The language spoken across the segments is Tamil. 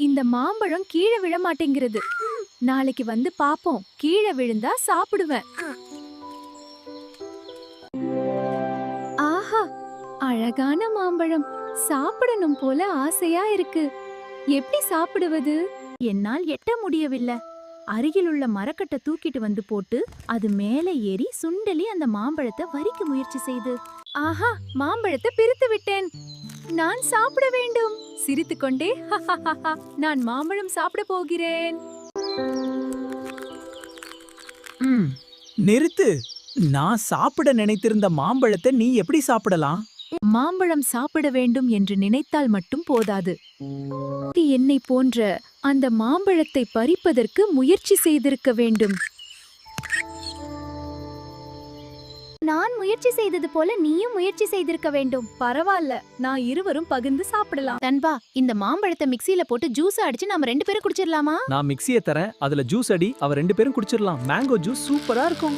இந்த மாம்பழம் கீழே விழ மாட்டேங்கிறது. நாளைக்கு வந்து பாப்போம். கீழே விழுந்தா சாப்பிடுவேன். ஆஹா, அழகான மாம்பழம். சாப்பிடணும் போல ஆசையா இருக்கு. எப்படி சாப்பிடுவது? என்னால் எட்ட முடியவில்லை. அருகிலுள்ள மரக்கட்டை தூக்கிட்டு வந்து போட்டு அது மேலே ஏறி சுண்டலி அந்த மாம்பழத்தை வரிக்க முயற்சி செய்து, ஆஹா, மாம்பழத்தை பிரித்து விட்டேன். நான் சாப்பிட வேண்டும். சிரித்துக்கொண்டே நான் மாம்பழம் சாப்பிட போகிறேன். நிறுத்து. நான் சாப்பிட நினைத்திருந்த மாம்பழத்தை நீ எப்படி சாப்பிடலாம்? மாம்பழம் சாப்பிட வேண்டும் என்று நினைத்தால் மட்டும் போதாது. என்னை போன்ற அந்த மாம்பழத்தை பறிப்பதற்கு முயற்சி செய்திருக்க வேண்டும். நான் முயற்சி செய்தது போல நீயும் முயற்சி செய்திருக்க வேண்டும். பரவாயில்ல, நான் இருவரும் பகிர்ந்து சாப்பிடலாம். தன்பா, இந்த மாம்பழத்தை மிக்ஸில போட்டு ஜூஸ் அடிச்சு நாம 2 பேரும் குடிச்சிடலாமா? நான் மிக்ஸியை தரேன், அதுல ஜூஸ் அடி, அவ 2 பேரும் குடிச்சிடலாம். மேங்கோ ஜூஸ் சூப்பரா இருக்கும்.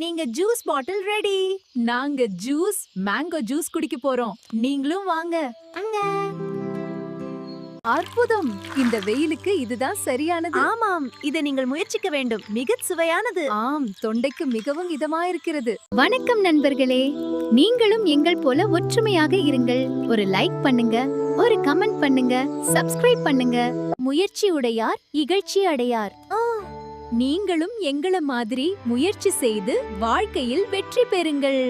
நீங்க ஜூஸ் பாட்டில் ரெடி. நாங்க மேங்கோ ஜூஸ் குடிக்க போறோம். நீங்களும் வாங்க. அற்புதம்! இந்த வெயிலுக்கு இதுதான் சரியானது. ஆமாம், இதை நீங்கள் முயற்சிக்க வேண்டும். மிக சுவையானது. ஆம், தொண்டைக்கு மிகவும் இதமாயிருக்கிறது. வணக்கம் நண்பர்களே, நீங்களும் எங்கள் போல ஒற்றுமையாக இருங்கள். ஒரு லைக் பண்ணுங்க, ஒரு கமெண்ட் பண்ணுங்க, சப்ஸ்கிரைப் பண்ணுங்க. முயற்சி உடையார் இகழ்ச்சி அடையார். நீங்களும் எங்கள மாதிரி முயற்சி செய்து வாழ்க்கையில் வெற்றி பெறுங்கள்.